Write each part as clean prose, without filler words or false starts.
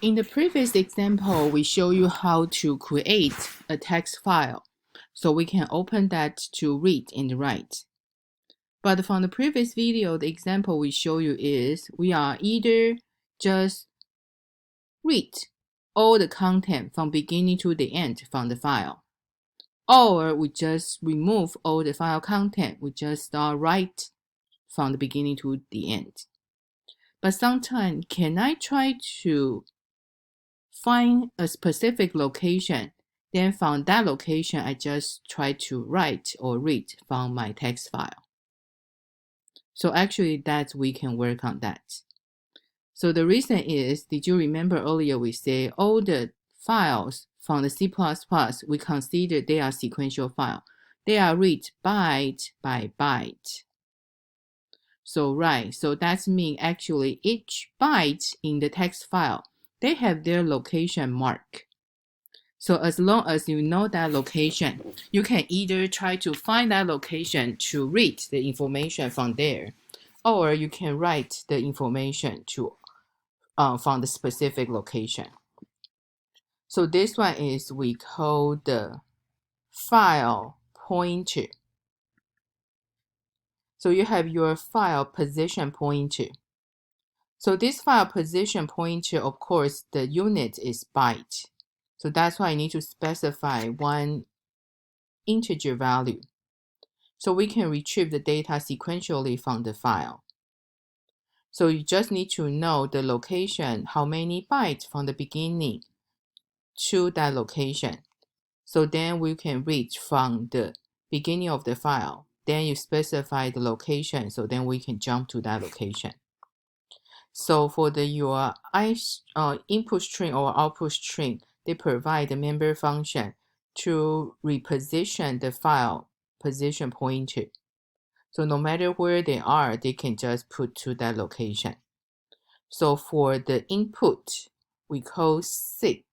In the previous example, we show you how to create a text file. So we can open that to read and write. But from the previous video, the example we show you is we are either just read all the content from beginning to the end from the file, or we just remove all the file content. We just start write from the beginning to the end. But sometimes, can I try to find a specific location, then from that location, I just try to write or read from my text file? So actually we can work on that. So the reason is, did you remember earlier we said all the files from the C++, we consider they are sequential file. They are read byte by byte. So right, so that means actually each byte in the text file, they have their location mark. So as long as you know that location, you can either try to find that location to read the information from there, or you can write the information to from the specific location. So this one is we call the file pointer. So you have your file position pointer. So this file position pointer, of course, the unit is byte. So that's why I need to specify one integer value. So we can retrieve the data sequentially from the file. So you just need to know the location, how many bytes from the beginning to that location. So then we can read from the beginning of the file. Then you specify the location, so then we can jump to that location. So for your input string or output string, they provide the member function to reposition the file position pointer. So no matter where they are, they can just put to that location. So for the input, we call seek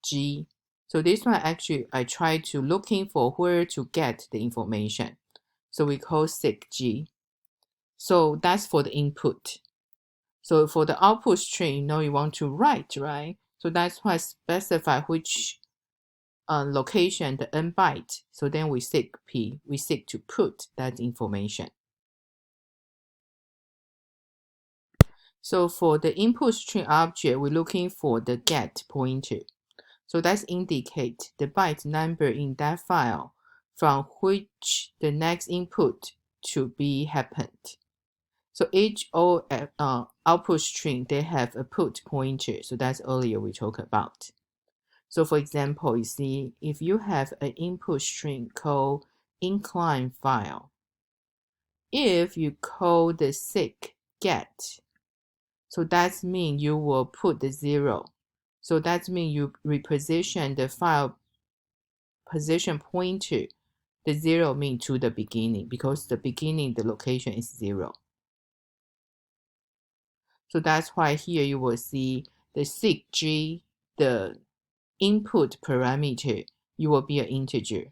G. So this one actually I try to looking for where to get the information. So we call seek G. So that's for the input. So for the output string, you know you want to write, right? So that's why I specify which location, the n byte. So then we seek P, we seek to put that information. So for the input string object, we're looking for the get pointer. So that's indicate the byte number in that file from which the next input to be happened. So each output string, they have a put pointer. So that's earlier we talked about. So for example, you see, if you have an input string called incline file, if you call the seek get, so that means you will put the 0. So that means you reposition the file position pointer. The 0 means to the beginning, because the beginning, the location is 0. So that's why here you will see the seek G, the input parameter, you will be an integer.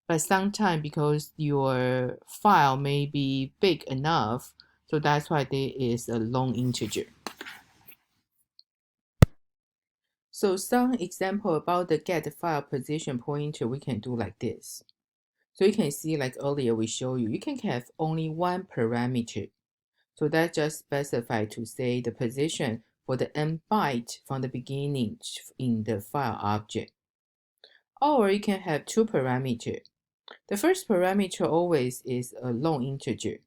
But sometimes because your file may be big enough, so that's why there is a long integer. So some example about the get file position pointer we can do like this. So you can see, like earlier we show you, you can have only one parameter. So that just specify to say the position for the n byte from the beginning in the file object. Or you can have two parameters. The first parameter always is a long integer.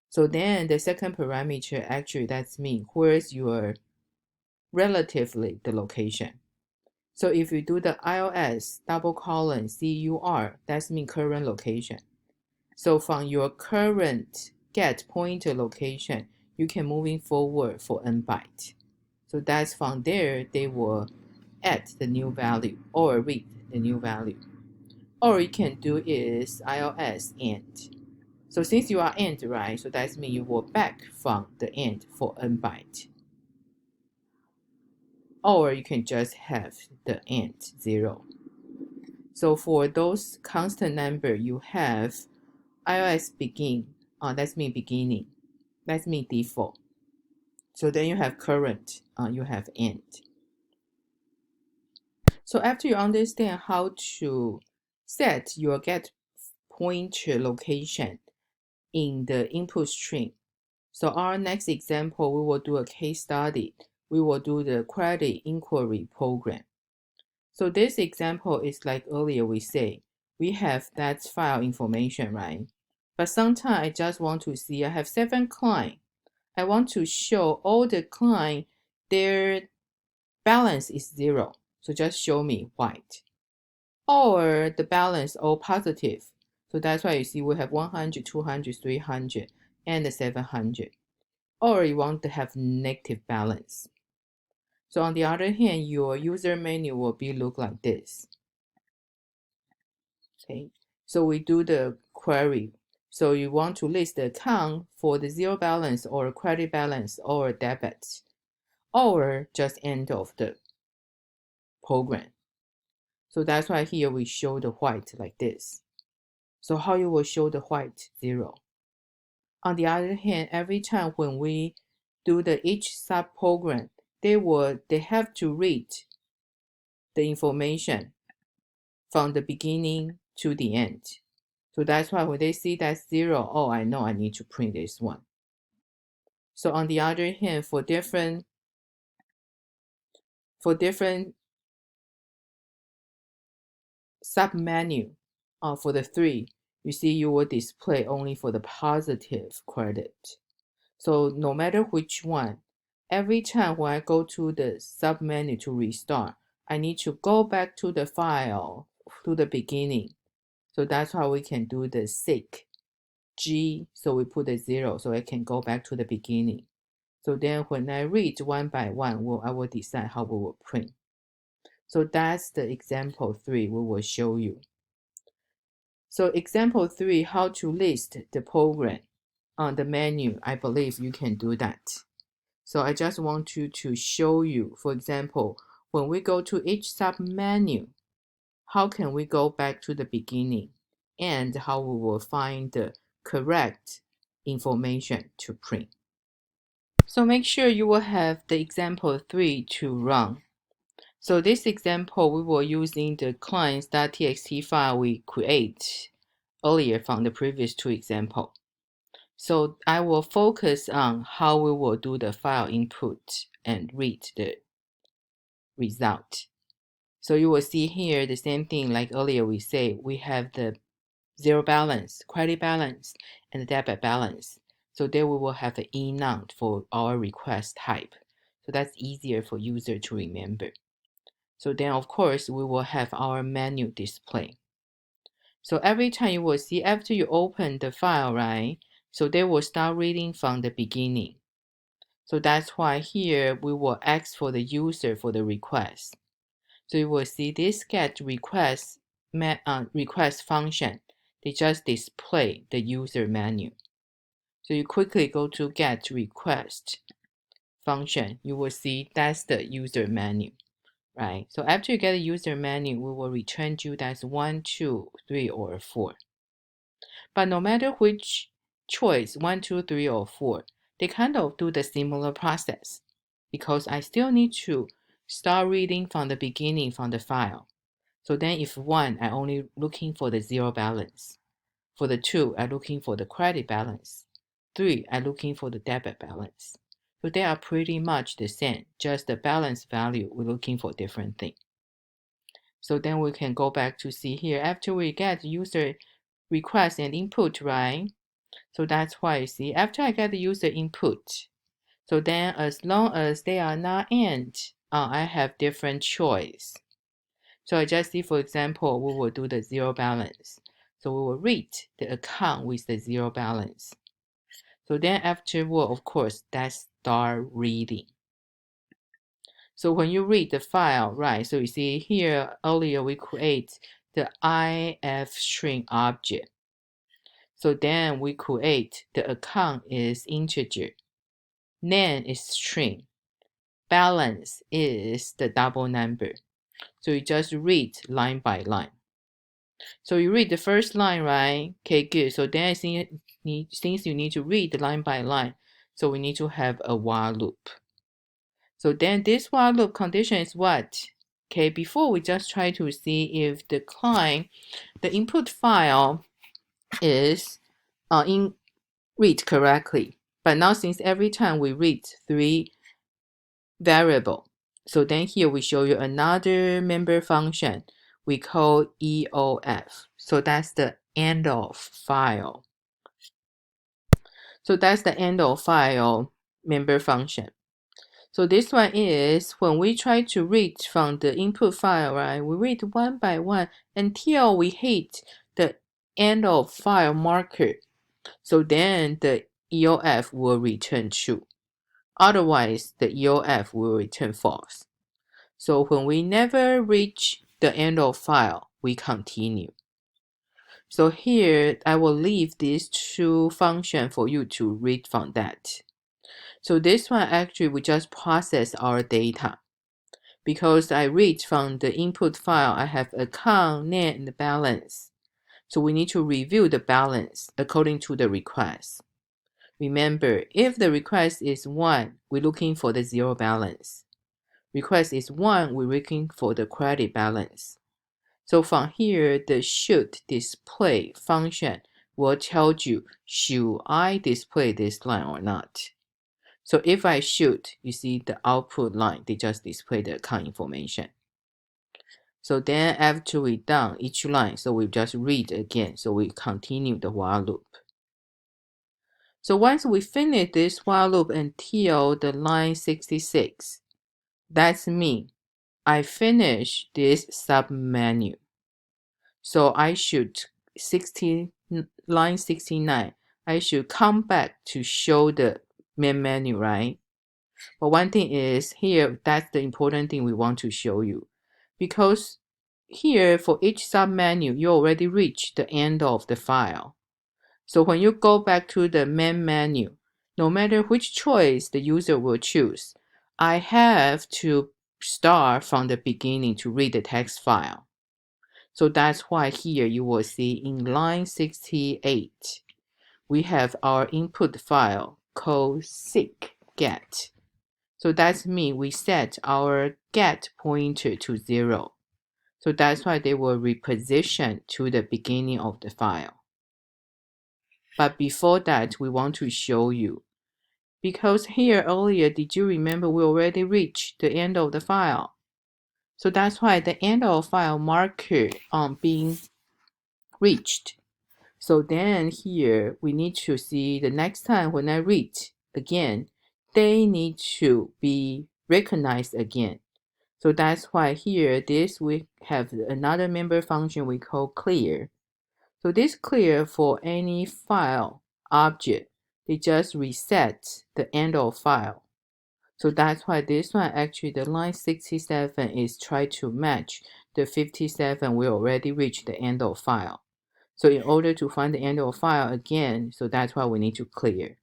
So then the second parameter actually that means where's your relatively the location. So if you do the ILS double colon CUR, that means current location. So from your current get pointer location, you can moving forward for n byte. So that's from there, they will add the new value or read the new value. Or you can do is ILS end. So since you are end, right? So that means you will back from the end for n byte. Or you can just have the end 0. So for those constant number, you have ILS begin. That means beginning. That means default. So then you have current, you have end. So after you understand how to set your get pointer location in the input string, so our next example, we will do a case study. We will do the credit inquiry program. So this example is like earlier we say, we have that file information, right? But sometimes I just want to see, I have 7 clients. I want to show all the clients, their balance is 0. So just show me white. Or the balance all positive. So that's why you see we have 100, 200, 300, and 700. Or you want to have negative balance. So on the other hand, your user menu will be look like this. Okay, so we do the query. So you want to list the account for the 0 balance or credit balance or debit, or just end of the program. So that's why here we show the white like this. So how you will show the white 0. On the other hand, every time when we do the each sub program, they have to read the information from the beginning to the end. So that's why when they see that 0, oh, I know I need to print this one. So on the other hand, for different sub-menu, for the 3, you see you will display only for the positive credit. So no matter which one, every time when I go to the sub-menu to restart, I need to go back to the file, to the beginning. So that's how we can do the seek G, so we put a 0, so I can go back to the beginning. So then when I read one by one, I will decide how we will print. So that's the example 3 we will show you. So example 3, how to list the program on the menu. I believe you can do that. So I just want to show you, for example, when we go to each sub-menu, how can we go back to the beginning and how we will find the correct information to print. So make sure you will have the example 3 to run. So this example, we were using the clients.txt file we create earlier from the previous 2 examples. So I will focus on how we will do the file input and read the result. So you will see here the same thing like earlier we say, we have the 0 balance, credit balance, and the debit balance. So there we will have an enum for our request type. So that's easier for user to remember. So then of course we will have our menu display. So every time you will see after you open the file, right? So they will start reading from the beginning. So that's why here we will ask for the user for the request. So you will see this get request function. They just display the user menu. So you quickly go to get request function. You will see that's the user menu, right? So after you get a user menu, we will return you that's 1, 2, 3, or 4. But no matter which choice, 1, 2, 3, or 4, they kind of do the similar process because I still need to start reading from the beginning from the file. So then if 1, I only looking for the 0 balance. For the 2, I'm looking for the credit balance. 3, I'm looking for the debit balance. So they are pretty much the same, just the balance value, we're looking for different thing. So then we can go back to see here, after we get user request and input, right? So that's why you see, after I get the user input, so then as long as they are not end, I have different choice. So I just see, for example, we will do the 0 balance. So we will read the account with the 0 balance. So then afterward, of course, that's start reading. So when you read the file, right, so you see here earlier we create the if string object. So then we create the account is integer, name is string, balance is the double number. So you just read line by line. So you read the first line, right? Okay, good. So then since you need to read line by line, So we need to have a while loop. So then this while loop condition is what? Okay, before we just try to see if the client, the input file is read correctly. But now since every time we read 3 variable, so then here we show you another member function we call EOF. So that's the end of file. So that's the end of file member function. So this one is when we try to read from the input file, right? We read one by one until we hit the end of file marker. So then the EOF will return true. Otherwise, the EOF will return false. So when we never reach the end of file, we continue. So here, I will leave these 2 functions for you to read from that. So this one actually we just process our data. Because I read from the input file, I have account, name, and balance. So we need to review the balance according to the request. Remember, if the request is 1, we're looking for the 0 balance. Request is 1, we're looking for the credit balance. So from here, the should display function will tell you, should I display this line or not? So if I should, you see the output line, they just display the account information. So then after we done each line, so we just read again. So we continue the while loop. So once we finish this while loop until the line 66, that's me. I finish this submenu. So I should line 69, I should come back to show the main menu, right? But one thing is here, that's the important thing we want to show you. Because here for each submenu, you already reached the end of the file. So when you go back to the main menu, no matter which choice the user will choose, I have to start from the beginning to read the text file. So that's why here you will see in line 68, we have our input file called seek get. So that's mean we set our get pointer to 0. So that's why they will reposition to the beginning of the file. But before that, we want to show you. Because here earlier, did you remember we already reached the end of the file? So that's why the end of file marker being reached. So then here, we need to see the next time when I read again, they need to be recognized again. So that's why here, this we have another member function we call clear. So this clear for any file object, they just reset the end of file. So that's why this one actually the line 67 is try to match the 57 we already reached the end of file. So in order to find the end of file again, so that's why we need to clear.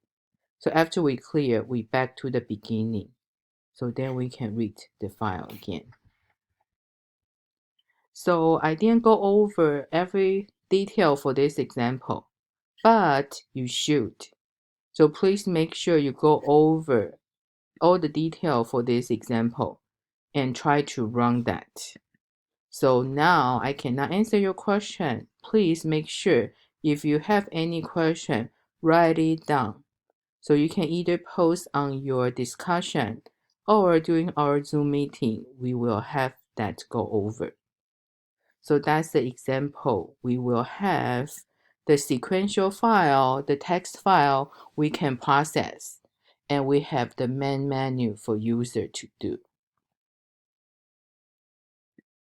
So after we clear, we back to the beginning. So then we can read the file again. So I didn't go over every detail for this example, but you should. So please make sure you go over all the detail for this example and try to run that. So now I cannot answer your question. Please make sure if you have any question, write it down. So you can either post on your discussion or during our Zoom meeting, we will have that go over. So that's the example. We will have the sequential file, the text file we can process, and we have the main menu for user to do.